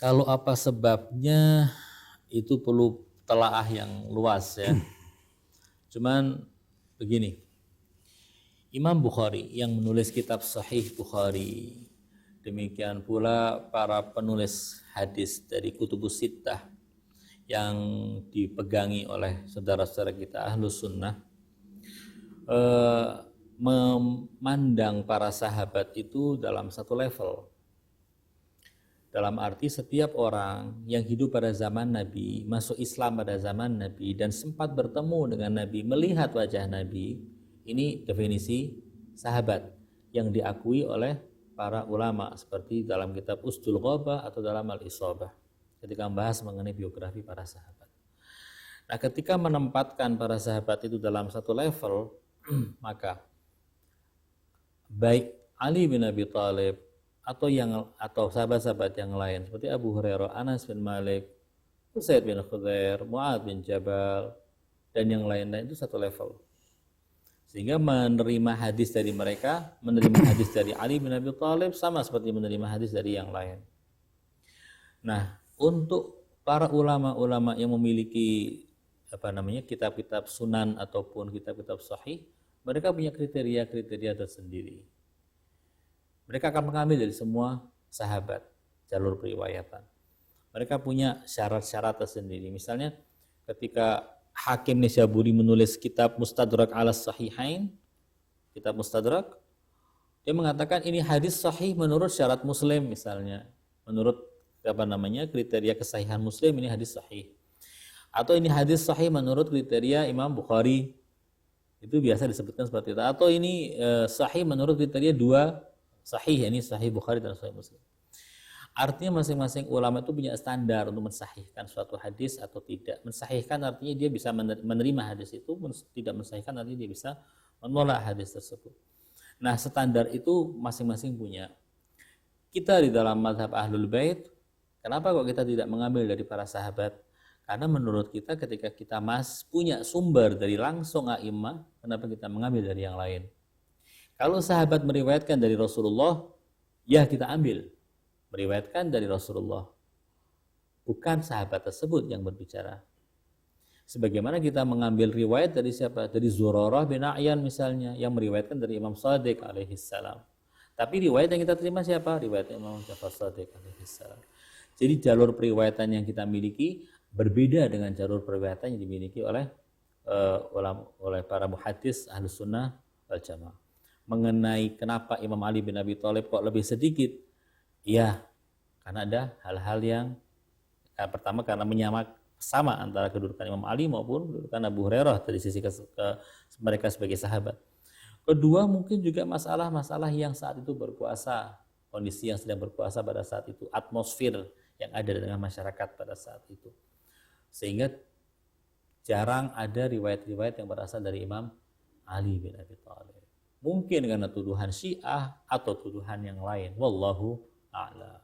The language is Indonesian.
Kalau apa sebabnya itu perlu telaah yang luas ya. Cuman begini, Imam Bukhari yang menulis kitab Sahih Bukhari, demikian pula para penulis hadis dari Kutubus Sittah yang dipegangi oleh saudara-saudara kita Ahlus Sunnah, memandang para sahabat itu dalam satu level. Dalam arti setiap orang yang hidup pada zaman Nabi, masuk Islam pada zaman Nabi, dan sempat bertemu dengan Nabi, melihat wajah Nabi, ini definisi sahabat yang diakui oleh para ulama seperti dalam kitab Usdul Ghabah atau dalam Al-Isabah ketika membahas mengenai biografi para sahabat. Nah, ketika menempatkan para sahabat itu dalam satu level, maka baik Ali bin Abi Thalib atau sahabat-sahabat yang lain seperti Abu Hurairah, Anas bin Malik, Usaid bin Khudair, Mu'ad bin Jabal, dan yang lain-lain itu satu level. Sehingga menerima hadis dari mereka, menerima hadis dari Ali bin Abi Thalib sama seperti menerima hadis dari yang lain. Nah, untuk para ulama-ulama yang memiliki kitab-kitab sunan ataupun kitab-kitab sahih, mereka punya kriteria-kriteria tersendiri. Mereka akan mengambil dari semua sahabat jalur periwayatan. Mereka punya syarat-syarat tersendiri. Misalnya ketika Hakim Nisaburi menulis kitab Mustadrak ala Sahihain, kitab Mustadrak, dia mengatakan ini hadis sahih menurut syarat Muslim misalnya. Menurut kriteria kesahihan Muslim ini hadis sahih. Atau ini hadis sahih menurut kriteria Imam Bukhari. Itu biasa disebutkan seperti itu. Atau ini sahih menurut kriteria dua sahih, ini sahih Bukhari dan sahih Muslim. Artinya masing-masing ulama itu punya standar untuk mensahihkan suatu hadis atau tidak. Mensahihkan artinya dia bisa menerima hadis itu, tidak mensahihkan artinya dia bisa menolak hadis tersebut. Nah, standar itu masing-masing punya. Kita di dalam mazhab Ahlul Bait, kenapa kok kita tidak mengambil dari para sahabat? Karena menurut kita ketika kita punya sumber dari langsung a'imah, kenapa kita mengambil dari yang lain? Kalau sahabat meriwayatkan dari Rasulullah, ya kita ambil. Meriwayatkan dari Rasulullah. Bukan sahabat tersebut yang berbicara. Sebagaimana kita mengambil riwayat dari siapa? Dari Zurarah bin A'yan misalnya, yang meriwayatkan dari Imam Shadiq alaihi salam. Tapi riwayat yang kita terima siapa? Riwayat Imam Ja'far Shadiq alaihi salam. Jadi jalur periwayatan yang kita miliki berbeda dengan jalur periwayatan yang dimiliki oleh para muhaddits Ahlus Sunnah wal Jamaah. Mengenai kenapa Imam Ali bin Abi Thalib kok lebih sedikit, ya karena ada hal-hal yang pertama karena sama antara kedudukan Imam Ali maupun kedudukan Abu Hurairah dari sisi mereka sebagai sahabat. Kedua mungkin juga masalah-masalah yang saat itu berkuasa, kondisi yang sedang berkuasa pada saat itu, atmosfer yang ada dengan masyarakat pada saat itu, sehingga jarang ada riwayat-riwayat yang berasal dari Imam Ali bin Abi Thalib. Mungkin karena tuduhan Syiah atau tuduhan yang lain. Wallahu a'lam.